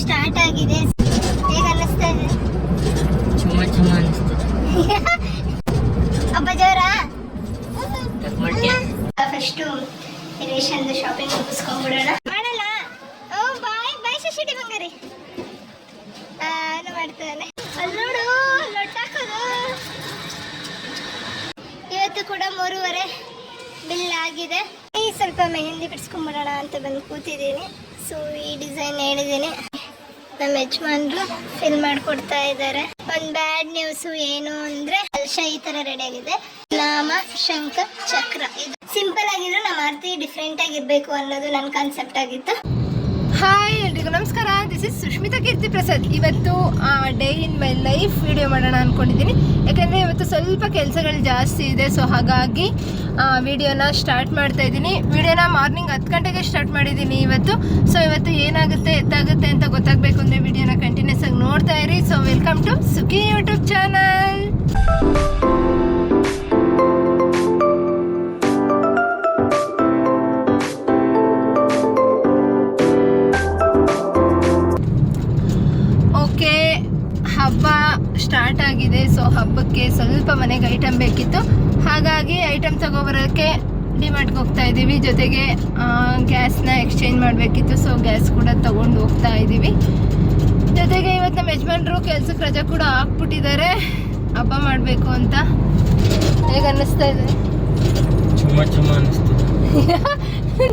Start ಆಗಿದೆ. ಹೇಗೆ ಅನ್ನಿಸ್ತಾ ಇದೆ? ಚುಮ್ಮ ಅನಿಸ್ತದೆ. ಹಬ್ಬ ಜೋರ. ಫಸ್ಟು ರೇಷನ್ದು ಶಾಪಿಂಗ್ ಮುಗಿಸ್ಕೊಂಡ್ಬಿಡೋಣ. ಮಾಡಲ್ಲ. ಓ ಬಾಯ್ ಬಾಯ್ ಶಶಿಡಿ ಬಂಗಾರಿ ಮಾಡ್ತಾನೆ. ಅಲ್ಲಿ ನೋಡು ಲೊಟ್ಟಾಕೋದು. ಇವತ್ತು ಕೂಡ 3:30 ಬಿಲ್ ಆಗಿದೆ. ಈ ಸ್ವಲ್ಪ ಮೆಹಂದಿ ಬಿಡಿಸ್ಕೊಂಡ್ಬಿಡೋಣ ಅಂತ ಬಂದು ಕೂತಿದ್ದೀನಿ. ಸೊ ಈ ಡಿಸೈನ್ ಹೇಳಿದ್ದೀನಿ. ನಮ್ಮ ಯಜಮಾನ್ರು ಫಿಲ್ ಮಾಡಿಕೊಡ್ತಾ ಇದ್ದಾರೆ. ಒಂದು ಬ್ಯಾಡ್ ನ್ಯೂಸ್ ಏನು ಅಂದ್ರೆ ಕಲಶ ಈ ತರ ರೆಡಿ ಆಗಿದೆ. ನಾಮ ಶಂಖ ಚಕ್ರ. ಇದು ಸಿಂಪಲ್ ಆಗಿದ್ರು ನಮ್ಮ ಆರತಿ ಡಿಫ್ರೆಂಟ್ ಆಗಿರ್ಬೇಕು ಅನ್ನೋದು ನನ್ನ ಕಾನ್ಸೆಪ್ಟ್ ಆಗಿತ್ತು. ಹಾಯ್ ಎಲ್ರಿಗೂ ನಮಸ್ಕಾರ. ದಿಸ್ ಇಸ್ ಸುಷ್ಮಿತಾ ಕೀರ್ತಿ ಪ್ರಸಾದ್. ಇವತ್ತು day in my life video ಮಾಡೋಣ ಅಂದ್ಕೊಂಡಿದ್ದೀನಿ. ಯಾಕಂದರೆ ಇವತ್ತು ಸ್ವಲ್ಪ ಕೆಲಸಗಳು ಜಾಸ್ತಿ ಇದೆ. ಸೊ ಹಾಗಾಗಿ ವಿಡಿಯೋನ ಸ್ಟಾರ್ಟ್ ಮಾಡ್ತಾ ಇದ್ದೀನಿ. ವಿಡಿಯೋನ ಮಾರ್ನಿಂಗ್ 10 ಗಂಟೆಗೆ ಸ್ಟಾರ್ಟ್ ಮಾಡಿದ್ದೀನಿ ಇವತ್ತು. ಸೊ ಇವತ್ತು ಏನಾಗುತ್ತೆ ಎತ್ತಾಗುತ್ತೆ ಅಂತ ಗೊತ್ತಾಗಬೇಕು ಅಂದರೆ ವಿಡಿಯೋನ ಕಂಟಿನ್ಯೂಸ್ ಆಗಿ ನೋಡ್ತಾ ಇರಿ. So welcome to Sukhi YouTube channel. ಹಬ್ಬ ಸ್ಟಾರ್ಟ್ ಆಗಿದೆ. ಸೊ ಹಬ್ಬಕ್ಕೆ ಸ್ವಲ್ಪ ಮನೆಗೆ ಐಟಮ್ ಬೇಕಿತ್ತು. ಹಾಗಾಗಿ ಐಟಮ್ ತಗೊಬರೋಕ್ಕೆ ಡಿಮಾರ್ಟ್ಗೆ ಹೋಗ್ತಾ ಇದ್ದೀವಿ. ಜೊತೆಗೆ ಗ್ಯಾಸ್ನ ಎಕ್ಸ್ಚೇಂಜ್ ಮಾಡಬೇಕಿತ್ತು. ಸೊ ಗ್ಯಾಸ್ ಕೂಡ ತಗೊಂಡು ಹೋಗ್ತಾ ಇದ್ದೀವಿ. ಜೊತೆಗೆ ಇವತ್ತು ನಮ್ಮ ಯಜಮಾನ್ರು ಕೆಲ್ಸಕ್ಕೆ ರಜೆ ಕೂಡ ಹಾಕ್ಬಿಟ್ಟಿದ್ದಾರೆ ಹಬ್ಬ ಮಾಡಬೇಕು ಅಂತ. ಹೇಗೆ ಅನ್ನಿಸ್ತಾ ಇದೆ? ಚುಮ್ಮ ಅನಿಸ್ತದೆ.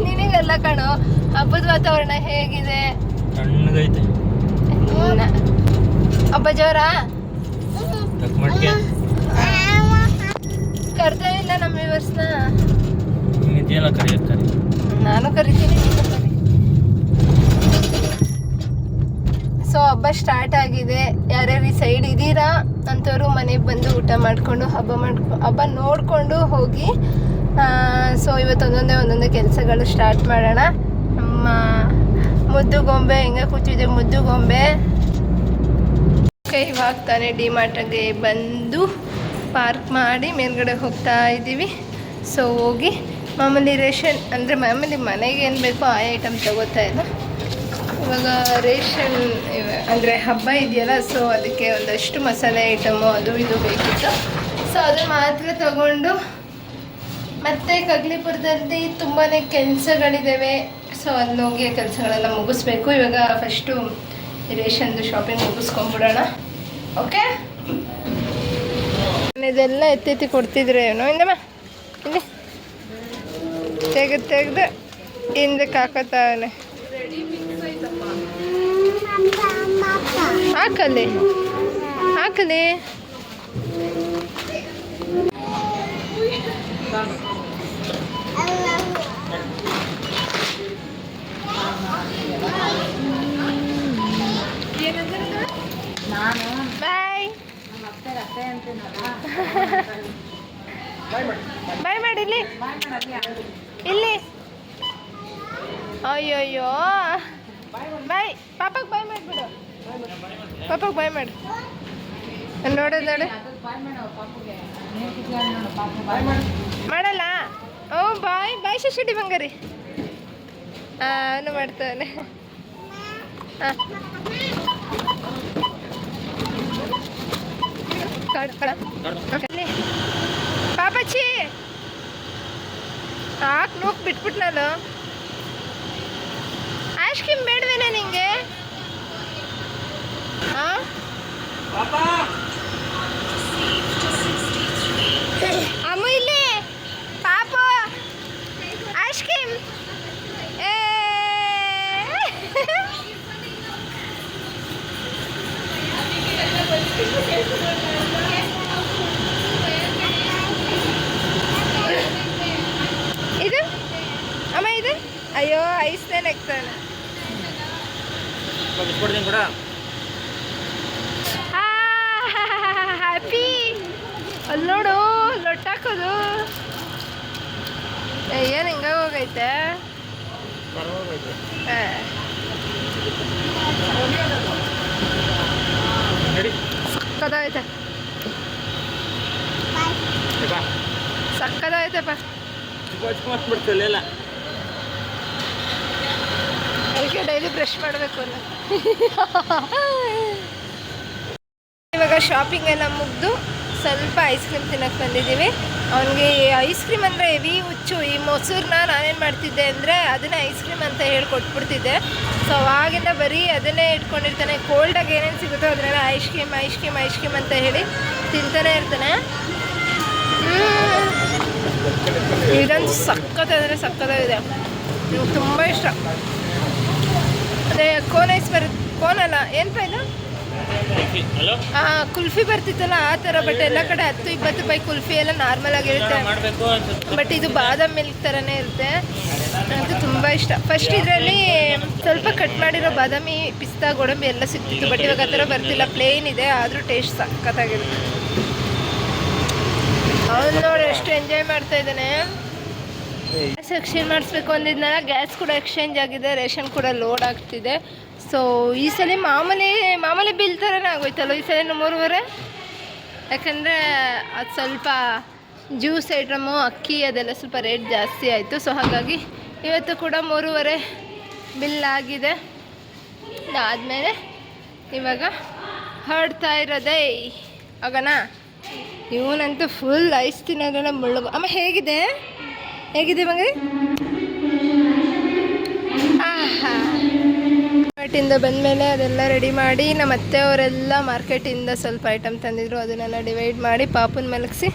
ನಿನಗೆಲ್ಲ ಕಣೋ. ಹಬ್ಬದ ವಾತಾವರಣ ಹೇಗಿದೆ? ತಣ್ಣಗೈತೆ. ಹಬ್ಬ ಜೋರ. ಕರ್ತಾ ಇಲ್ಲ ನಮ್ಮ ವ್ಯೂವರ್ಸ್ನ. ನಾನು ಕರಿತೀನಿ, ನೀನು ಕರಿ. ಸೊ ಹಬ್ಬ ಸ್ಟಾರ್ಟ್ ಆಗಿದೆ. ಯಾರ್ಯಾರು ಈ ಸೈಡ್ ಇದ್ದೀರಾ ಅಂಥವ್ರು ಮನೆಗೆ ಬಂದು ಊಟ ಮಾಡಿಕೊಂಡು ಹಬ್ಬ ನೋಡಿಕೊಂಡು ಹೋಗಿ. ಸೊ ಇವತ್ತು ಒಂದೊಂದೇ ಕೆಲಸಗಳು ಸ್ಟಾರ್ಟ್ ಮಾಡೋಣ. ನಮ್ಮ ಮುದ್ದು ಗೊಂಬೆ ಹೆಂಗೆ ಕೂತಿದೆ ಮುದ್ದು ಗೊಂಬೆ. ಇವಾಗ ತಾನೇ ಡಿಮಾರ್ಟ್ಗೆ ಬಂದು ಪಾರ್ಕ್ ಮಾಡಿ ಮೇಲ್ಗಡೆ ಹೋಗ್ತಾ ಇದ್ದೀವಿ. ಸೊ ಹೋಗಿ ಮಾಮೂಲಿ ರೇಷನ್ ಅಂದರೆ ಮಾಮೂಲಿ ಮನೆಗೆ ಏನು ಬೇಕೋ ಆ ಐಟಮ್ ತಗೋತಾ ಇಲ್ಲ. ಇವಾಗ ರೇಷನ್ ಅಂದರೆ ಹಬ್ಬ ಇದೆಯಲ್ಲ. ಸೊ ಅದಕ್ಕೆ ಒಂದಷ್ಟು ಮಸಾಲೆ ಐಟಮು ಅದು ಇದು ಬೇಕಿತ್ತು. ಸೊ ಅದು ಮಾತ್ರ ತಗೊಂಡು ಮತ್ತು ಕಗ್ಲಿಪುರದಲ್ಲಿ ತುಂಬಾ ಕೆಲಸಗಳಿದ್ದಾವೆ. ಸೊ ಅಲ್ಲಿ ಹೋಗಿ ಕೆಲಸಗಳೆಲ್ಲ ಮುಗಿಸ್ಬೇಕು. ಇವಾಗ ಫಸ್ಟು ರೇಷನ್ದು ಶಾಪಿಂಗ್ ಮುಗಿಸ್ಕೊಂಡ್ಬಿಡೋಣ. ಓಕೆ, ಇದೆಲ್ಲ ಎತ್ತಿ ಕೊಡ್ತಿದ್ರೆ ಏನೋ. ಇಂದಮ್ಮ ಇಲ್ಲಿ ತೆಗೆದು ಹಿಂದಕ್ಕೆ ಹಾಕತ್ತಾವನೆ. ಹಾಕಲಿ ಬಾಯ್ ಬಾಯ್ ಮಾಡಿ ಇಲ್ಲಿ. ಅಯ್ಯೋಯ್ಯೋ ಬಾಯ್. ಪಾಪಕ್ಕೆ ಬಾಯ್ ಮಾಡಿಬಿಡು. ಪಾಪಕ್ಕೆ ಬಾಯ್ ಮಾಡು. ನೋಡು ಮಾಡಲ್ಲ. ಓ ಬಾಯ್ ಬಾಯ್ ಶಶಿಡಿ ಬಂಗಾರಿ ಮಾಡ್ತಾನೆ. ಹಾಂ ಪಾಪಚ್ಚಿ ಸಾಕು ನೋಕ್ ಬಿಟ್ಬಿಟ್ಟು ನಾನು. ಐಸ್ ಕ್ರೀಮ್ ಬೇಡವೇನೆ ನಿಂಗೆ? ಹಾಂ ಅಮ್ಮ ಇಲ್ಲಿ ಪಾಪ ಐಸ್ ಕ್ರೀಮ್. ಇದು ಅಮ್ಮ ಇದು. ಅಯ್ಯೋ ಐಸ್ನೇ ನೆಕ್ತಾನೆ. ಹ್ಯಾಪಿ. ಅಲ್ಲಿ ನೋಡು ಲೊಟ್ಟಾಕೋದು. ಏನು ಹಿಂಗ ಹೋಗೈತೆ. ಸಕ್ಕದಾಯ್ತೆ ಸಕ್ಕದಾಯ್ತಪ್ಪ. ಮಾಡ್ಬಿಡ್ತಲ್ಲ ಅದಕ್ಕೆ ಅದಕ್ಕೆ ಡೈಲಿ ಬ್ರಷ್ ಮಾಡಬೇಕು ಅನ್ನೋ. ಇವಾಗ ಶಾಪಿಂಗ್ ಎಲ್ಲ ಮುಗಿದು ಸ್ವಲ್ಪ ಐಸ್ ಕ್ರೀಮ್ ತಿನ್ನಕ್ಕೆ ಬಂದಿದ್ದೀವಿ. ಅವನಿಗೆ ಐಸ್ ಕ್ರೀಮ್ ಅಂದರೆ ಹೆವಿ ಹುಚ್ಚು. ಈ ಮೊಸರನ್ನ ನಾನೇನು ಮಾಡ್ತಿದ್ದೆ ಅಂದರೆ ಅದನ್ನೇ ಐಸ್ ಕ್ರೀಮ್ ಅಂತ ಹೇಳಿ ಕೊಟ್ಬಿಡ್ತಿದ್ದೆ. ಸೊ ಅವಾಗಿಂದ ಬರೀ ಅದನ್ನೇ ಇಟ್ಕೊಂಡಿರ್ತಾನೆ. ಕೋಲ್ಡಾಗಿ ಏನೇನು ಸಿಗುತ್ತೋ ಅದನ್ನೆಲ್ಲ ಐಸ್ ಕ್ರೀಮ್ ಅಂತ ಹೇಳಿ ತಿಂತಾನೆ ಇರ್ತಾನೆ. ಇದಂತೂ ಸಕ್ಕತ್ತಾಗಿದೆ, ನಂಗೆ ತುಂಬ ಇಷ್ಟ. ಅದೇ ಕೋನ್ ಐಸ್ ಬರುತ್ತೆ, ಕೋನಲ್ಲ ಏನಪ್ಪ ಇದು, ಕುಲ್ಫಿ ಬರ್ತಿತ್ತಲ್ಲ ಆ ಥರ. ಬಟ್ ಎಲ್ಲ ಕಡೆ 10-20 ರೂಪಾಯಿ ಕುಲ್ಫಿ ಎಲ್ಲ ನಾರ್ಮಲ್ ಆಗಿರುತ್ತೆ. ಬಟ್ ಇದು ಬಾದಾಮ್ ಮಿಲ್ಕ್ ಥರನೇ ಇರುತ್ತೆ. ನನಗೆ ತುಂಬ ಇಷ್ಟ. ಫಸ್ಟ್ ಇದರಲ್ಲಿ ಸ್ವಲ್ಪ ಕಟ್ ಮಾಡಿರೋ ಬಾದಾಮಿ, ಪಿಸ್ತಾ, ಗೋಡಂಬಿ ಎಲ್ಲ ಸಿಕ್ತಿತ್ತು. ಬಟ್ ಇವಾಗ ಆ ಥರ ಬರ್ತಿಲ್ಲ, ಪ್ಲೇನ್ ಇದೆ. ಆದರೂ ಟೇಸ್ಟ್ ಸಕ್ಕತ್ತಾಗಿರುತ್ತೆ. ಅವನು ನೋಡಿ ಎಷ್ಟು ಎಂಜಾಯ್ ಮಾಡ್ತಾ ಇದ್ದಾನೆ. ಗ್ಯಾಸ್ ಎಕ್ಸ್ಚೇಂಜ್ ಮಾಡಿಸ್ಬೇಕು ಅಂದಿದ್ನಲ್ಲ, ಗ್ಯಾಸ್ ಕೂಡ ಎಕ್ಸ್ಚೇಂಜ್ ಆಗಿದೆ, ರೇಷನ್ ಕೂಡ ಲೋಡ್ ಆಗ್ತಿದೆ. ಸೊ ಈ ಸಲ ಮಾಮೂಲಿ ಬಿಲ್ ಥರನೇ ಆಗೋಯ್ತಲ್ಲ ಈ ಸಲ 3,500. ಯಾಕಂದರೆ ಅದು ಸ್ವಲ್ಪ ಜ್ಯೂಸ್ ಐಟಮು, ಅಕ್ಕಿ ಅದೆಲ್ಲ ಸ್ವಲ್ಪ ರೇಟ್ ಜಾಸ್ತಿ ಆಯಿತು. ಸೊ ಹಾಗಾಗಿ ಇವತ್ತು ಕೂಡ 3,500 ಬಿಲ್ ಆಗಿದೆ. ಅದಾದಮೇಲೆ ಇವಾಗ ಹೊರಡ್ತಾ ಇರೋದೇ ಆಗೋಣ. ಇವನಂತೂ ಫುಲ್ ಐಸ್ ತಿನ್ನೋದ್ರೆಲ್ಲ ಮುಳ್ಳು. ಅಮ್ಮ ಹೇಗಿದೆ ಮಗ? ಆಹಾ, ಮಾರ್ಕೆಟಿಂದ ಬಂದಮೇಲೆ ಅದೆಲ್ಲ ರೆಡಿ ಮಾಡಿ ನಮ್ಮ ಅತ್ತೆಯವರೆಲ್ಲ ಮಾರ್ಕೆಟಿಂದ ಸ್ವಲ್ಪ ಐಟಮ್ ತಂದಿದ್ರು. ಅದನ್ನೆಲ್ಲ ಡಿವೈಡ್ ಮಾಡಿ ಪಾಪುನ ಮಲಗಿಸಿ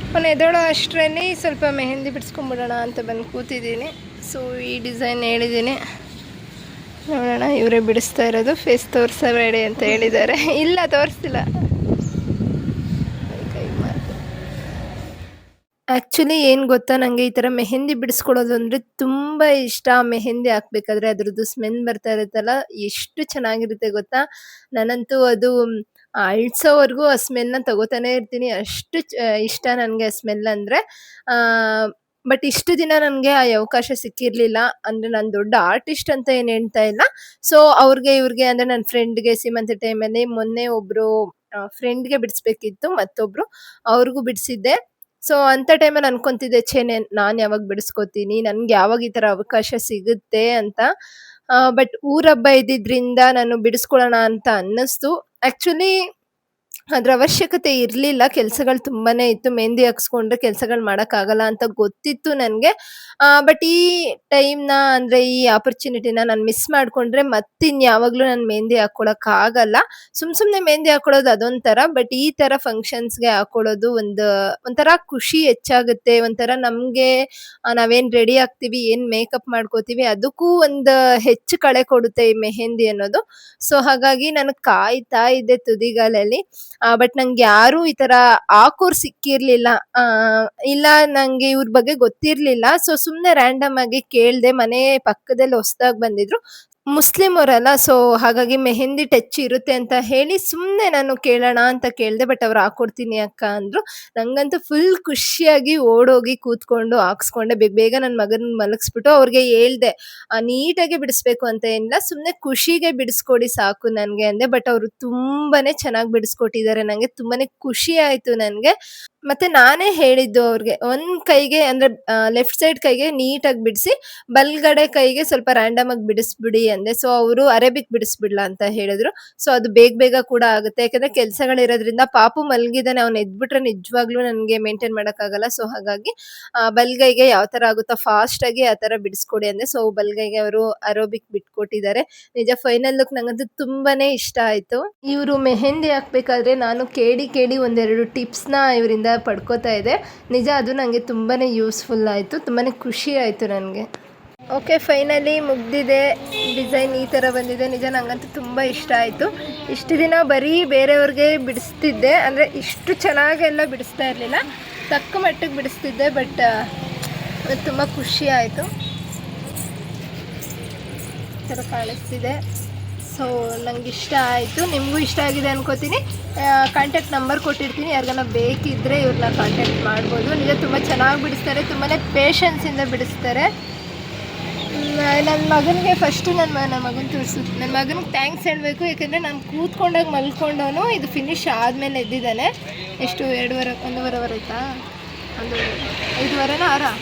ಅವನು ಎದೋಳೋ ಅಷ್ಟರಲ್ಲಿ ಸ್ವಲ್ಪ ಮೆಹಂದಿ ಬಿಡಿಸ್ಕೊಂಬಿಡೋಣ ಅಂತ ಬಂದು ಕೂತಿದ್ದೀನಿ. ಸೊ ಈ ಡಿಸೈನ್ ಹೇಳಿದ್ದೀನಿ, ನೋಡೋಣ. ಇವರೇ ಬಿಡಿಸ್ತಾ ಇರೋದು. ಫೇಸ್ ತೋರಿಸಬೇಡಿ ಅಂತ ಹೇಳಿದ್ದಾರೆ. ಇಲ್ಲ, ತೋರಿಸ್ತಿಲ್ಲ. ಆ್ಯಕ್ಚುಲಿ ಏನು ಗೊತ್ತಾ, ನನಗೆ ಈ ಥರ ಮೆಹಂದಿ ಬಿಡಿಸ್ಕೊಡೋದು ಅಂದರೆ ತುಂಬ ಇಷ್ಟ. ಮೆಹಂದಿ ಹಾಕ್ಬೇಕಾದ್ರೆ ಅದ್ರದ್ದು ಸ್ಮೆಲ್ ಬರ್ತಾ ಇರುತ್ತಲ್ಲ, ಎಷ್ಟು ಚೆನ್ನಾಗಿರುತ್ತೆ ಗೊತ್ತಾ. ನಾನಂತೂ ಅದು ಅಳಿಸೋವರೆಗೂ ಆ ಸ್ಮೆಲ್ನ ತಗೋತಾನೆ ಇರ್ತೀನಿ. ಅಷ್ಟು ಇಷ್ಟ ನನಗೆ ಆ ಸ್ಮೆಲ್ ಅಂದರೆ. ಬಟ್ ಇಷ್ಟು ದಿನ ನನಗೆ ಆ ಅವಕಾಶ ಸಿಕ್ಕಿರಲಿಲ್ಲ. ಅಂದರೆ ನಾನು ದೊಡ್ಡ ಆರ್ಟಿಸ್ಟ್ ಅಂತ ಏನು ಹೇಳ್ತಾ ಇಲ್ಲ. ಸೊ ಇವ್ರಿಗೆ ಅಂದರೆ ನನ್ನ ಫ್ರೆಂಡ್ಗೆ ಸೀಮಂತ ಟೈಮಲ್ಲಿ ಮೊನ್ನೆ ಒಬ್ಬರು ಫ್ರೆಂಡ್ಗೆ ಬಿಡಿಸ್ಬೇಕಿತ್ತು, ಮತ್ತೊಬ್ಬರು ಅವ್ರಿಗೂ ಬಿಡಿಸಿದ್ದೆ. ಸೊ ಅಂಥ ಟೈಮಲ್ಲಿ ಅನ್ಕೊತಿದ್ದೆ, ನಾನು ಯಾವಾಗ ಬಿಡಿಸ್ಕೊತೀನಿ, ನನಗೆ ಯಾವಾಗ ಈ ಥರ ಅವಕಾಶ ಸಿಗುತ್ತೆ ಅಂತ. ಬಟ್ ಊರಹಬ್ಬ ಇದ್ದಿದ್ದರಿಂದ ನಾನು ಬಿಡಿಸ್ಕೊಳ್ಳೋಣ ಅಂತ ಅನ್ನಿಸ್ತು. ಆ್ಯಕ್ಚುಲಿ ಅದ್ರ ಅವಶ್ಯಕತೆ ಇರಲಿಲ್ಲ, ಕೆಲಸಗಳು ತುಂಬಾ ಇತ್ತು. ಮೆಹಂದಿ ಹಾಕ್ಸ್ಕೊಂಡ್ರೆ ಕೆಲಸಗಳು ಮಾಡೋಕ್ಕಾಗಲ್ಲ ಅಂತ ಗೊತ್ತಿತ್ತು ನನಗೆ. ಬಟ್ ಈ ಟೈಮ್ನ ಅಂದರೆ ಈ ಆಪರ್ಚುನಿಟಿನ ನಾನು ಮಿಸ್ ಮಾಡಿಕೊಂಡ್ರೆ ಮತ್ತಿನ್ಯಾವಾಗಲೂ ನಾನು ಮೆಹಂದಿ ಹಾಕ್ಕೊಳಕ್ಕಾಗಲ್ಲ. ಸುಮ್ಮನೆ ಮೆಹಂದಿ ಹಾಕ್ಕೊಳ್ಳೋದು ಅದೊಂಥರ, ಬಟ್ ಈ ಥರ ಫಂಕ್ಷನ್ಸ್ಗೆ ಹಾಕ್ಕೊಳ್ಳೋದು ಒಂಥರ ಖುಷಿ ಹೆಚ್ಚಾಗುತ್ತೆ. ಒಂಥರ ನಮಗೆ ನಾವೇನು ರೆಡಿ ಆಗ್ತೀವಿ, ಏನು ಮೇಕಪ್ ಮಾಡ್ಕೋತೀವಿ, ಅದಕ್ಕೂ ಒಂದು ಹೆಚ್ಚು ಕಳೆ ಕೊಡುತ್ತೆ ಈ ಮೆಹಂದಿ ಅನ್ನೋದು. ಸೊ ಹಾಗಾಗಿ ನನಗೆ ಕಾಯ್ತಾ ಇದ್ದೆ ತುದಿಗಾಲಲ್ಲಿ. ಬಟ್ ನಂಗೆ ಯಾರೂ ಈ ಥರ ಹಾಕೋರು ಸಿಕ್ಕಿರಲಿಲ್ಲ. ಇಲ್ಲ, ನನಗೆ ಇವ್ರ ಬಗ್ಗೆ ಗೊತ್ತಿರಲಿಲ್ಲ. ಸೊ ಸುಮ್ಮನೆ ರ್ಯಾಂಡಮ್ ಆಗಿ ಕೇಳಿದೆ. ಮನೆ ಪಕ್ಕದಲ್ಲಿ ಹೊಸ್ದಾಗಿ ಬಂದಿದ್ರು, ಮುಸ್ಲಿಂ ಅವರಲ್ಲ. ಸೊ ಹಾಗಾಗಿ ಮೆಹಂದಿ ಟಚ್ ಇರುತ್ತೆ ಅಂತ ಹೇಳಿ ಸುಮ್ಮನೆ ನಾನು ಕೇಳೋಣ ಅಂತ ಕೇಳಿದೆ. ಬಟ್ ಅವ್ರು ಹಾಕ್ಕೊಡ್ತೀನಿ ಅಕ್ಕ ಅಂದರು. ನನಗಂತೂ ಫುಲ್ ಖುಷಿಯಾಗಿ ಓಡೋಗಿ ಕೂತ್ಕೊಂಡು ಹಾಕ್ಸ್ಕೊಂಡೆ. ಬೇಗ ನನ್ನ ಮಗನ ಮಲಗಿಸ್ಬಿಟ್ಟು ಅವ್ರಿಗೆ ಹೇಳ್ದೆ, ನೀಟಾಗಿ ಬಿಡಿಸ್ಬೇಕು ಅಂತ ಏನಿಲ್ಲ, ಸುಮ್ಮನೆ ಖುಷಿಗೆ ಬಿಡಿಸ್ಕೊಡಿ ಸಾಕು ನನಗೆ ಅಂದೆ. ಬಟ್ ಅವರು ತುಂಬಾ ಚೆನ್ನಾಗಿ ಬಿಡಿಸ್ಕೊಟ್ಟಿದ್ದಾರೆ. ನನಗೆ ತುಂಬಾ ಖುಷಿ ಆಯಿತು ನನಗೆ. ಮತ್ತು ನಾನೇ ಹೇಳಿದ್ದು ಅವ್ರಿಗೆ, ಒಂದು ಕೈಗೆ ಅಂದರೆ ಲೆಫ್ಟ್ ಸೈಡ್ ಕೈಗೆ ನೀಟಾಗಿ ಬಿಡಿಸಿ, ಬಲ್ಗಡೆ ಕೈಗೆ ಸ್ವಲ್ಪ ರ್ಯಾಂಡಮ್ ಆಗಿ ಬಿಡಿಸ್ಬಿಡಿ ಅಂದೆ. ಸೊ ಅವರು ಅರೇಬಿಕ್ ಬಿಡಿಸ್ಬಿಡ್ಲಾ ಅಂತ ಹೇಳಿದ್ರು. ಸೊ ಅದು ಬೇಗ ಕೂಡ ಆಗುತ್ತೆ. ಯಾಕಂದರೆ ಕೆಲಸಗಳಿರೋದ್ರಿಂದ ಪಾಪು ಮಲಗಿದ್ದಾನೆ, ಅವ್ನು ಎದ್ಬಿಟ್ರೆ ನಿಜವಾಗ್ಲೂ ನನಗೆ ಮೇಂಟೈನ್ ಮಾಡೋಕ್ಕಾಗಲ್ಲ. ಸೊ ಹಾಗಾಗಿ ಬಲ್ಗೈಗೆ ಯಾವ ಥರ ಆಗುತ್ತೋ ಫಾಸ್ಟಾಗಿ ಆ ಥರ ಬಿಡಿಸ್ಕೊಡಿ ಅಂದೆ. ಸೊ ಬಲ್ಗೈಗೆ ಅವರು ಅರೋಬಿಕ್ ಬಿಟ್ಕೊಟ್ಟಿದ್ದಾರೆ. ನಿಜ ಫೈನಲ್ ಲುಕ್ ನನಗಂತೂ ತುಂಬಾ ಇಷ್ಟ ಆಯಿತು. ಇವರು ಮೆಹಂದಿ ಹಾಕ್ಬೇಕಾದ್ರೆ ನಾನು ಕೇಳಿ ಒಂದೆರಡು ಟಿಪ್ಸ್ನ ಇವರಿಂದ ಪಡ್ಕೋತಾ ಇದೆ. ನಿಜ ಅದು ನನಗೆ ತುಂಬಾ ಯೂಸ್ಫುಲ್ ಆಯಿತು, ತುಂಬಾ ಖುಷಿ ಆಯಿತು ನನಗೆ. ಓಕೆ, ಫೈನಲಿ ಮುಗ್ದಿದೆ. ಡಿಸೈನ್ ಈ ಥರ ಬಂದಿದೆ. ನಿಜ ನನಗಂತೂ ತುಂಬ ಇಷ್ಟ ಆಯಿತು. ಇಷ್ಟು ದಿನ ಬರೀ ಬೇರೆಯವ್ರಿಗೆ ಬಿಡಿಸ್ತಿದ್ದೆ, ಅಂದರೆ ಇಷ್ಟು ಚೆನ್ನಾಗೆಲ್ಲ ಬಿಡಿಸ್ತಾ ಇರಲಿಲ್ಲ, ತಕ್ಕ ಮಟ್ಟಿಗೆ ಬಿಡಿಸ್ತಿದ್ದೆ. ಬಟ್ ತುಂಬ ಖುಷಿ ಆಯಿತು. ಈ ಥರ ಕಾಣಿಸ್ತಿದೆ. ಸೊ ನಂಗೆ ಇಷ್ಟ ಆಯಿತು, ನಿಮಗೂ ಇಷ್ಟ ಆಗಿದೆ ಅನ್ಕೋತೀನಿ. ಕಾಂಟ್ಯಾಕ್ಟ್ ನಂಬರ್ ಕೊಟ್ಟಿರ್ತೀನಿ, ಯಾರಿಗಾನ ಬೇಕಿದ್ದರೆ ಇವ್ರನ್ನ ಕಾಂಟ್ಯಾಕ್ಟ್ ಮಾಡ್ಬೋದು. ನಿಜ ತುಂಬ ಚೆನ್ನಾಗಿ ಬಿಡಿಸ್ತಾರೆ, ತುಂಬಾ ಪೇಷನ್ಸಿಂದ ಬಿಡಿಸ್ತಾರೆ. ನನ್ನ ಮಗನಿಗೆ ಫಸ್ಟು ನನ್ನ ಮಗನ ತೋರಿಸು. ನನ್ನ ಮಗನಿಗೆ ಥ್ಯಾಂಕ್ಸ್ ಹೇಳಬೇಕು. ಯಾಕೆಂದರೆ ನಾನು ಕೂತ್ಕೊಂಡಾಗ ಮಲ್ಕೊಂಡವನು ಇದು ಫಿನಿಶ್ ಆದಮೇಲೆ ಎದ್ದಿದ್ದಾನೆ. ಎಷ್ಟು 1:30 ಆಯಿತಾ? 5:30 6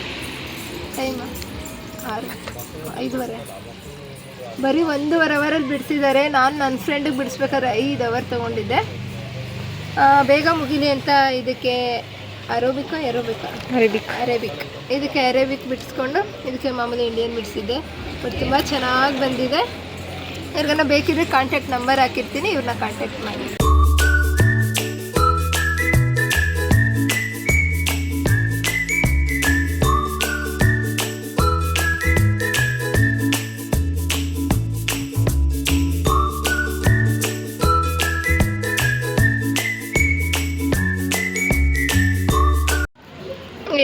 ಟೈಮ್ 6 5:30 ಬರೀ 1.5 ಅವರಲ್ಲಿ ಬಿಡಿಸಿದ್ದಾರೆ. ನಾನು ನನ್ನ ಫ್ರೆಂಡಿಗೆ ಬಿಡಿಸ್ಬೇಕಾದ್ರೆ 5 ಅವರ್ ತೊಗೊಂಡಿದ್ದೆ. ಬೇಗ ಮುಗಿಲಿ ಅಂತ ಇದಕ್ಕೆ ಅರೇಬಿಕ್ ಇದಕ್ಕೆ ಅರೇಬಿಕ್ ಬಿಡಿಸ್ಕೊಂಡು ಇದಕ್ಕೆ ಮಾಮೂಲಿ ಇಂಡಿಯನ್ ಬಿಡಿಸಿದ್ದೆ. ಬಟ್ ತುಂಬ ಚೆನ್ನಾಗಿ ಬಂದಿದೆ. ಯಾರಿಗಾನ ಬೇಕಿದ್ರೆ ಕಾಂಟ್ಯಾಕ್ಟ್ ನಂಬರ್ ಹಾಕಿರ್ತೀನಿ, ಇವ್ರನ್ನ ಕಾಂಟ್ಯಾಕ್ಟ್ ಮಾಡಿ.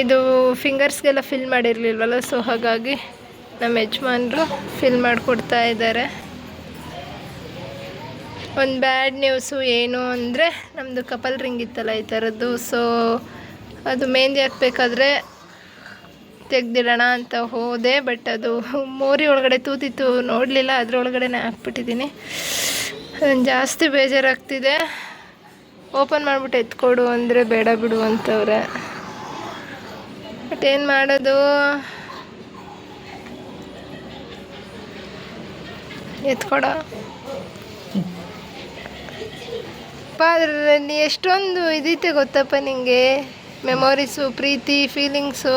ಇದು ಫಿಂಗರ್ಸ್ಗೆಲ್ಲ ಫಿಲ್ ಮಾಡಿರಲಿಲ್ವಲ್ಲ, ಸೊ ಹಾಗಾಗಿ ನಮ್ಮ ಯಜಮಾನರು ಫಿಲ್ ಮಾಡಿಕೊಡ್ತಾ ಇದ್ದಾರೆ. ಒಂದು ಬ್ಯಾಡ್ ನ್ಯೂಸು ಏನು ಅಂದರೆ ನಮ್ಮದು ಕಪಲ್ ರಿಂಗ್ ಇತ್ತಲ್ಲ ಈ ಥರದ್ದು, ಸೊ ಅದು ಮೆಹಂದಿ ಹಾಕಬೇಕಾದ್ರೆ ತೆಗ್ದಿಡೋಣ ಅಂತ ಹೋದೆ. ಬಟ್ ಅದು ಮೋರಿ ಒಳಗಡೆ ತೂತಿತ್ತು, ನೋಡಲಿಲ್ಲ, ಅದರೊಳಗಡೆನೇ ಹಾಕ್ಬಿಟ್ಟಿದ್ದೀನಿ. ಜಾಸ್ತಿ ಬೇಜಾರಾಗ್ತಿದೆ. ಓಪನ್ ಮಾಡಿಬಿಟ್ಟು ಎತ್ಕೊಡು ಅಂದರೆ ಬೇಡ ಬಿಡು ಅಂತವ್ರೆ. ಬಟ್ ಏನು ಮಾಡೋದು, ಎತ್ಕೊಡ ಅದರಲ್ಲಿ ಎಷ್ಟೊಂದು ಇದೈತೆ ಗೊತ್ತಪ್ಪ ನಿಂಗೆ, ಮೆಮೊರೀಸು, ಪ್ರೀತಿ, ಫೀಲಿಂಗ್ಸು.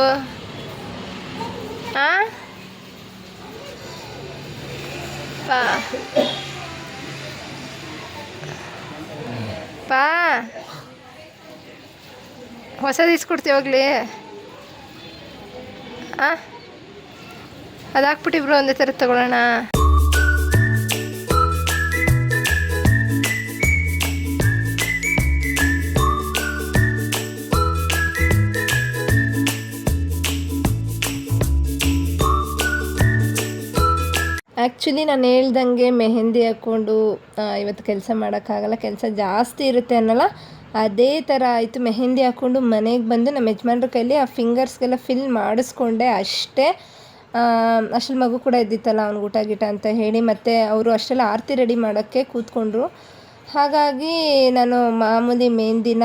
ಪಾ ಹೊಸದು ಇಸ್ಕೊಡ್ತೀವಿ ಹೋಗ್ಲಿ. ಅದು ಹಾಕ್ಬಿಟ್ಟಿಬ್ರು ಒಂದೇ ಥರ ತಗೊಳ್ಳೋಣ. ಆ್ಯಕ್ಚುಲಿ ನಾನು ಹೇಳ್ದಂಗೆ ಮೆಹಂದಿ ಹಾಕ್ಕೊಂಡು ಇವತ್ತು ಕೆಲಸ ಮಾಡೋಕ್ಕಾಗಲ್ಲ, ಕೆಲಸ ಜಾಸ್ತಿ ಇರುತ್ತೆ ಅನ್ನಲ್ಲ, ಅದೇ ಥರ ಆಯಿತು. ಮೆಹಂದಿ ಹಾಕ್ಕೊಂಡು ಮನೆಗೆ ಬಂದು ನಮ್ಮ ಯಜಮಾನ್ರ ಕೈಲಿ ಆ ಫಿಂಗರ್ಸ್ಗೆಲ್ಲ ಫಿಲ್ ಮಾಡಿಸ್ಕೊಂಡೆ ಅಷ್ಟೇ. ಅಷ್ಟರಲ್ಲಿ ಮಗು ಕೂಡ ಇದ್ದಿತ್ತಲ್ಲ, ಅವ್ನಿಗೆ ಊಟ ಗೀಟ ಅಂತ ಹೇಳಿ, ಮತ್ತು ಅವರು ಅಷ್ಟೆಲ್ಲ ಆರತಿ ರೆಡಿ ಮಾಡೋಕ್ಕೆ ಕೂತ್ಕೊಂಡ್ರು. ಹಾಗಾಗಿ ನಾನು ಮಾಮೂಲಿ ಮೆಹಂದಿನ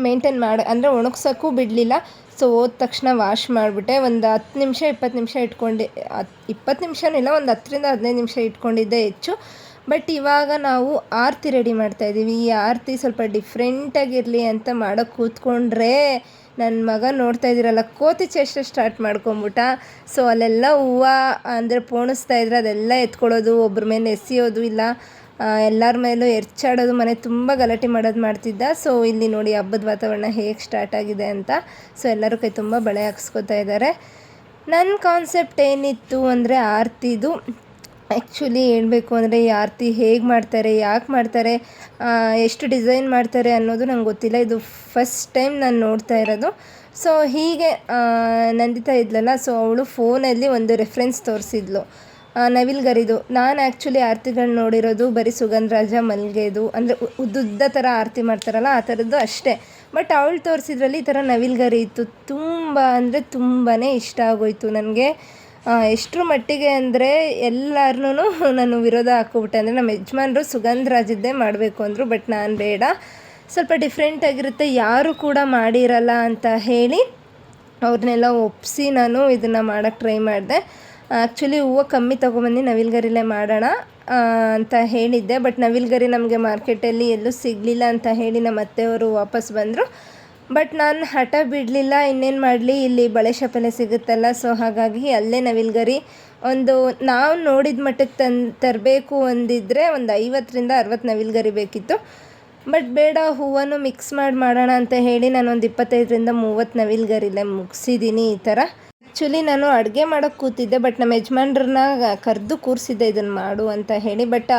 ಮೇಂಟೈನ್ ಅಂದರೆ ಒಣಗ್ಸೋಕ್ಕೂ ಬಿಡಲಿಲ್ಲ. ಸೊ ಹೋದ ತಕ್ಷಣ ವಾಶ್ ಮಾಡಿಬಿಟ್ಟೆ. ಒಂದು 10 ನಿಮಿಷ 20 ನಿಮಿಷ ಇಟ್ಕೊಂಡು, 20 ನಿಮಿಷನೂ ಇಲ್ಲ, ಒಂದು 10ರಿಂದ 15 ನಿಮಿಷ ಇಟ್ಕೊಂಡಿದ್ದೆ ಹೆಚ್ಚು. ಬಟ್ ಇವಾಗ ನಾವು ಆರತಿ ರೆಡಿ ಮಾಡ್ತಾಯಿದ್ದೀವಿ. ಈ ಆರತಿ ಸ್ವಲ್ಪ ಡಿಫ್ರೆಂಟಾಗಿರಲಿ ಅಂತ ಮಾಡೋಕ್ಕೆ ಕೂತ್ಕೊಂಡ್ರೆ ನನ್ನ ಮಗ ನೋಡ್ತಾ ಇದ್ದೀರಲ್ಲ, ಕೋತಿ ಚೇಷ್ಟೆ ಸ್ಟಾರ್ಟ್ ಮಾಡ್ಕೊಂಬಿಟ್ಟ. ಸೊ ಅಲ್ಲೆಲ್ಲ ಹೂವು ಅಂದರೆ ಪೋಣಿಸ್ತಾಯಿದ್ರೆ ಅದೆಲ್ಲ ಎತ್ಕೊಳ್ಳೋದು, ಒಬ್ಬರ ಮೇಲೆ ಎಸೆಯೋದು, ಇಲ್ಲ ಎಲ್ಲರ ಮೇಲೂ ಎರ್ಚಾಡೋದು, ಮನೆ ತುಂಬ ಗಲಾಟೆ ಮಾಡೋದು ಮಾಡ್ತಿದ್ದ. ಸೊ ಇಲ್ಲಿ ನೋಡಿ ಹಬ್ಬದ ವಾತಾವರಣ ಹೇಗೆ ಸ್ಟಾರ್ಟ್ ಆಗಿದೆ ಅಂತ. ಸೊ ಎಲ್ಲರೂ ಕೈ ತುಂಬ ಬಳೆ ಹಾಕ್ಸ್ಕೊತಾ ಇದ್ದಾರೆ. ನನ್ನ ಕಾನ್ಸೆಪ್ಟ್ ಏನಿತ್ತು ಅಂದರೆ ಆರತಿದು. ಆ್ಯಕ್ಚುಲಿ ಹೇಳಬೇಕು ಅಂದರೆ ಈ ಆರತಿ ಹೇಗೆ ಮಾಡ್ತಾರೆ, ಯಾಕೆ ಮಾಡ್ತಾರೆ, ಎಷ್ಟು ಡಿಸೈನ್ ಮಾಡ್ತಾರೆ ಅನ್ನೋದು ನಂಗೆ ಗೊತ್ತಿಲ್ಲ. ಇದು ಫಸ್ಟ್ ಟೈಮ್ ನಾನು ನೋಡ್ತಾ ಇರೋದು. ಸೊ ಹೀಗೆ ನಂದಿತಾ ಇದ್ಲಲ್ಲ, ಸೊ ಅವಳು ಫೋನಲ್ಲಿ ಒಂದು ರೆಫರೆನ್ಸ್ ತೋರಿಸಿದ್ಲು ನವಿಲ್ಗರಿದು. ನಾನು ಆ್ಯಕ್ಚುಲಿ ಆರತಿಗಳನ್ನ ನೋಡಿರೋದು ಬರೀ ಸುಗಂಧರಾಜ, ಮಲ್ಲಿಗೆದು, ಅಂದರೆ ಉದ್ದುದ್ದ ಥರ ಆರತಿ ಮಾಡ್ತಾರಲ್ಲ ಆ ಥರದ್ದು ಅಷ್ಟೇ. ಬಟ್ ಅವಳು ತೋರಿಸಿದ್ರಲ್ಲಿ ಈ ಥರ ನವಿಲ್ಗರಿ ಇತ್ತು. ತುಂಬ ಅಂದರೆ ತುಂಬಾ ಇಷ್ಟ ಆಗೋಯ್ತು ನನಗೆ. ಎಷ್ಟರ ಮಟ್ಟಿಗೆ ಅಂದರೆ ಎಲ್ಲರನ್ನೂ ನಾನು ವಿರೋಧ ಹಾಕ್ಕೊಬಿಟ್ಟೆ. ಅಂದರೆ ನಮ್ಮ ಯಜಮಾನರು ಸುಗಂಧರಾಜದ್ದೇ ಮಾಡಬೇಕು ಅಂದರು. ಬಟ್ ನಾನು ಬೇಡ, ಸ್ವಲ್ಪ ಡಿಫ್ರೆಂಟಾಗಿರುತ್ತೆ, ಯಾರೂ ಕೂಡ ಮಾಡಿರಲ್ಲ ಅಂತ ಹೇಳಿ ಅವ್ರನ್ನೆಲ್ಲ ಒಪ್ಪಿಸಿ ನಾನು ಇದನ್ನು ಮಾಡೋಕ್ಕೆ ಟ್ರೈ ಮಾಡಿದೆ. ಆ್ಯಕ್ಚುಲಿ ಹೂವು ಕಮ್ಮಿ ತೊಗೊಬಂದು ನವಿಲ್ಗರಿಲೇ ಮಾಡೋಣ ಅಂತ ಹೇಳಿದ್ದೆ. ಬಟ್ ನವಿಲ್ಗರಿ ನಮಗೆ ಮಾರ್ಕೆಟಲ್ಲಿ ಎಲ್ಲೂ ಸಿಗಲಿಲ್ಲ ಅಂತ ಹೇಳಿ ನಮ್ಮ ಅತ್ತೆಯವರು ವಾಪಸ್ ಬಂದರು. ಬಟ್ ನಾನು ಹಠ ಬಿಡಲಿಲ್ಲ, ಇನ್ನೇನು ಮಾಡಲಿ, ಇಲ್ಲಿ ಬಳೆ ಶಾಪಲ್ಲೇ ಸಿಗುತ್ತಲ್ಲ. ಸೊ ಹಾಗಾಗಿ ಅಲ್ಲೇ ನವಿಲ್ಗರಿ ಒಂದು ನಾವು ನೋಡಿದ ಮಟ್ಟಕ್ಕೆ ತರಬೇಕು ಅಂದಿದ್ರೆ ಒಂದು 50ರಿಂದ 60 ನವಿಲ್ಗರಿ ಬೇಕಿತ್ತು. ಬಟ್ ಬೇಡ, ಹೂವನ್ನು ಮಿಕ್ಸ್ ಮಾಡೋಣ ಅಂತ ಹೇಳಿ ನಾನು ಒಂದು 25ರಿಂದ 30 ನವಿಲ್ಗರಿಲೇ ಮುಗಿಸಿದ್ದೀನಿ ಈ ಥರ. ಆ್ಯಕ್ಚುಲಿ ನಾನು ಅಡುಗೆ ಮಾಡೋಕ್ಕೆ ಕೂತಿದ್ದೆ. ಬಟ್ ನಮ್ಮ ಯಜಮಾನ್ರನ್ನ ಕರೆದು ಕೂರಿಸಿದ್ದೆ ಇದನ್ನು ಮಾಡು ಅಂತ ಹೇಳಿ. ಬಟ್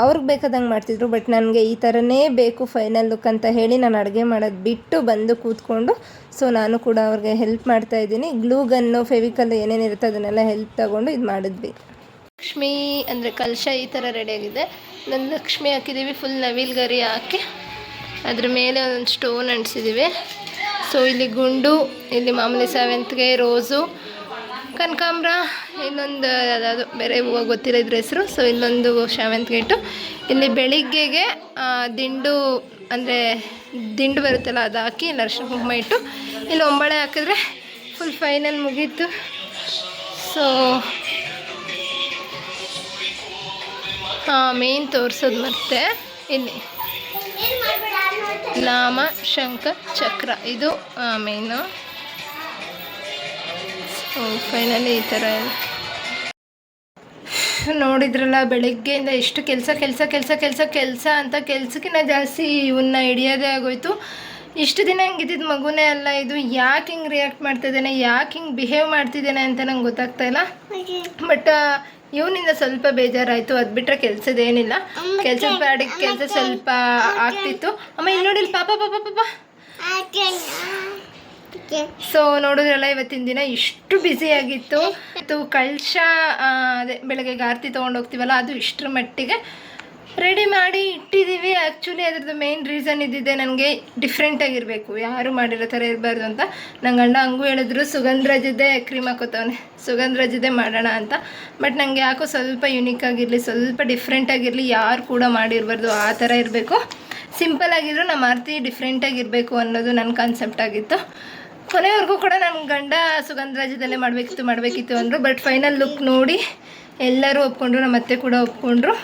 ಅವ್ರಿಗೆ ಬೇಕಾದಂಗೆ ಮಾಡ್ತಿದ್ರು. ಬಟ್ ನನಗೆ ಈ ಥರನೇ ಬೇಕು ಫೈನಲ್ ಲುಕ್ ಅಂತ ಹೇಳಿ ನಾನು ಅಡುಗೆ ಮಾಡೋದು ಬಿಟ್ಟು ಬಂದು ಕೂತ್ಕೊಂಡು ಸೊ ನಾನು ಕೂಡ ಅವ್ರಿಗೆ ಹೆಲ್ಪ್ ಮಾಡ್ತಾಯಿದ್ದೀನಿ. ಗ್ಲೂ ಗನ್ನು, ಫೆವಿಕಲ್ ಏನೇನಿರುತ್ತೆ ಅದನ್ನೆಲ್ಲ ಹೆಲ್ಪ್ ತಗೊಂಡು ಇದು ಮಾಡಿದ್ವಿ. ಲಕ್ಷ್ಮಿ ಅಂದರೆ ಕಲಶ ಈ ಥರ ರೆಡಿಯಾಗಿದೆ. ನನ್ನ ಲಕ್ಷ್ಮಿ ಹಾಕಿದ್ದೀವಿ, ಫುಲ್ ನವಿಲ್ಗರಿ ಹಾಕಿ ಅದ್ರ ಮೇಲೆ ಒಂದೊಂದು ಸ್ಟೋನ್ ಅಂಟಿಸಿದ್ದೀವಿ. ಸೊ ಇಲ್ಲಿ ಗುಂಡು, ಇಲ್ಲಿ ಮಾಮೂಲಿ ಸೇವಂತಿಗೆ, ರೋಸು, ಕನಕಾಂಬ್ರ, ಇನ್ನೊಂದು ಯಾವುದಾದ್ರು ಬೇರೆ ಹೂವು ಗೊತ್ತಿಲ್ಲ ಇದ್ರ ಹೆಸರು. ಸೊ ಇಲ್ಲೊಂದು ಸೇವಂತಿಗೆ ಇಟ್ಟು, ಇಲ್ಲಿ ಬೆಳಿಗ್ಗೆಗೆ ದಿಂಡು ಅಂದರೆ ದಿಂಡು ಬರುತ್ತಲ್ಲ ಅದು ಹಾಕಿ ಇಲ್ಲಿ ಅರಿಶಿನ ಕುಂಕುಮ ಇಟ್ಟು ಇಲ್ಲಿ ಒಂಬಳೆ ಹಾಕಿದ್ರೆ ಫುಲ್ ಫೈನಲ್ ಮುಗೀತು. ಸೊ ಹಾಂ ಮೇನ್ ತೋರಿಸೋದು ಮತ್ತೆ ಇಲ್ಲಿ ನಾಮ ಶಂಖ ಚಕ್ರ ಇದು ಮೇನು. ಫೈನಲಿ ಈ ಥರ ಎಲ್ಲ ನೋಡಿದ್ರಲ್ಲ, ಬೆಳಗ್ಗೆಯಿಂದ ಎಷ್ಟು ಕೆಲಸ ಕೆಲಸ ಕೆಲಸ ಕೆಲಸ ಕೆಲಸ ಅಂತ ಕೆಲಸಕ್ಕಿಂತ ಜಾಸ್ತಿ ಇವನ್ನ ಹಿಡಿಯೋದೇ ಆಗೋಯ್ತು. ಇಷ್ಟು ದಿನ ಹಿಂಗಿದ್ದಿದ್ದು ಮಗುನೇ ಅಲ್ಲ ಇದು. ಯಾಕೆ ಹಿಂಗೆ ರಿಯಾಕ್ಟ್ ಮಾಡ್ತಿದ್ದಾನೆ, ಯಾಕೆ ಹಿಂಗೆ ಬಿಹೇವ್ ಮಾಡ್ತಿದ್ದಾನೆ ಅಂತ ನಂಗೆ ಗೊತ್ತಾಗ್ತಾ ಇಲ್ಲ. ಬಟ್ ಇವನಿಂದ ಸ್ವಲ್ಪ ಬೇಜಾರಾಯಿತು. ಅದು ಬಿಟ್ಟರೆ ಕೆಲಸದೇನಿಲ್ಲ. ಕೆಲಸದ ಪಾಡಿಗೆ ಕೆಲಸ ಸ್ವಲ್ಪ ಆಗ್ತಿತ್ತು. ಅಮ್ಮ ಇಲ್ಲಿ ನೋಡಿಲ್ಲ ಪಾಪ ಪಾಪ ಪಾಪ. ಸೊ ನೋಡಿದ್ರಲ್ಲ, ಇವತ್ತಿನ ದಿನ ಇಷ್ಟು ಬ್ಯುಸಿಯಾಗಿತ್ತು. ಕಳಶ ಅದೇ ಬೆಳಗ್ಗೆ ಆರತಿ ತೊಗೊಂಡು ಹೋಗ್ತೀವಲ್ಲ, ಅದು ಇಷ್ಟರ ಮಟ್ಟಿಗೆ ರೆಡಿ ಮಾಡಿ ಇಟ್ಟಿದ್ದೀವಿ. ಆ್ಯಕ್ಚುಲಿ ಅದ್ರದ್ದು ಮೇನ್ ರೀಸನ್ ಇದ್ದಿದ್ದೆ ನನಗೆ ಡಿಫ್ರೆಂಟಾಗಿರಬೇಕು, ಯಾರು ಮಾಡಿರೋ ಥರ ಇರಬಾರ್ದು ಅಂತ. ನನ್ನ ಗಂಡ ಹಂಗೂ ಹೇಳಿದ್ರು, ಸುಗಂಧರಾಜದ್ದೇ ಕ್ರೀಮ್ ಹಾಕೋತವನೆ, ಸುಗಂಧರಾಜದ್ದೇ ಮಾಡೋಣ ಅಂತ. ಬಟ್ ನನಗೆ ಯಾಕೋ ಸ್ವಲ್ಪ ಯುನೀಕ್ ಆಗಿರಲಿ, ಸ್ವಲ್ಪ ಡಿಫ್ರೆಂಟಾಗಿರಲಿ, ಯಾರು ಕೂಡ ಮಾಡಿರಬಾರ್ದು, ಆ ಥರ ಇರಬೇಕು. ಸಿಂಪಲ್ ಆಗಿದ್ರು ನಮ್ಮ ಆರತಿ ಡಿಫ್ರೆಂಟಾಗಿರಬೇಕು ಅನ್ನೋದು ನನ್ನ ಕಾನ್ಸೆಪ್ಟ್ ಆಗಿತ್ತು. ಕೊನೆವರೆಗೂ ಕೂಡ ನನ್ನ ಗಂಡ ಸುಗಂಧರಾಜದಲ್ಲೇ ಮಾಡಬೇಕಿತ್ತು ಅಂದರು. ಬಟ್ ಫೈನಲ್ ಲುಕ್ ನೋಡಿ ಎಲ್ಲರೂ ಒಪ್ಕೊಂಡ್ರು, ನಮ್ಮ ಅತ್ತೆ ಕೂಡ ಒಪ್ಕೊಂಡ್ರು.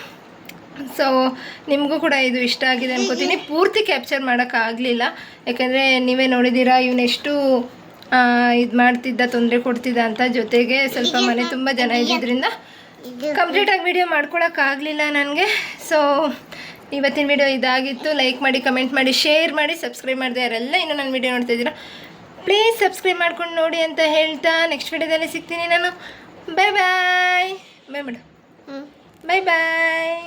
ಸೊ ನಿಮಗೂ ಕೂಡ ಇದು ಇಷ್ಟ ಆಗಿದೆ ಅನ್ಕೋತೀನಿ. ಪೂರ್ತಿ ಕ್ಯಾಪ್ಚರ್ ಮಾಡೋಕ್ಕಾಗಲಿಲ್ಲ, ಯಾಕಂದರೆ ನೀವೇ ನೋಡಿದ್ದೀರಾ ಇವನೆಷ್ಟು ಇದು ಮಾಡ್ತಿದ್ದ, ತೊಂದರೆ ಕೊಡ್ತಿದ್ದ ಅಂತ. ಜೊತೆಗೆ ಸ್ವಲ್ಪ ಮನೆ ತುಂಬ ಜನ ಇದ್ದಿದ್ದರಿಂದ ಕಂಪ್ಲೀಟಾಗಿ ವಿಡಿಯೋ ಮಾಡ್ಕೊಳಕ್ಕಾಗಲಿಲ್ಲ ನನಗೆ. ಸೊ ಇವತ್ತಿನ ವಿಡಿಯೋ ಇದಾಗಿತ್ತು. ಲೈಕ್ ಮಾಡಿ, ಕಮೆಂಟ್ ಮಾಡಿ, ಶೇರ್ ಮಾಡಿ, ಸಬ್ಸ್ಕ್ರೈಬ್ ಮಾಡಿದೆ ಯಾರೆಲ್ಲ ಇನ್ನೂ ನನ್ನ ವಿಡಿಯೋ ನೋಡ್ತಾಯಿದ್ದೀರಾ ಪ್ಲೀಸ್ ಸಬ್ಸ್ಕ್ರೈಬ್ ಮಾಡ್ಕೊಂಡು ನೋಡಿ ಅಂತ ಹೇಳ್ತಾ ನೆಕ್ಸ್ಟ್ ವಿಡಿಯೋದಲ್ಲಿ ಸಿಗ್ತೀನಿ ನಾನು. Bye bye. Bye madam. Bye ಬಾಯ್.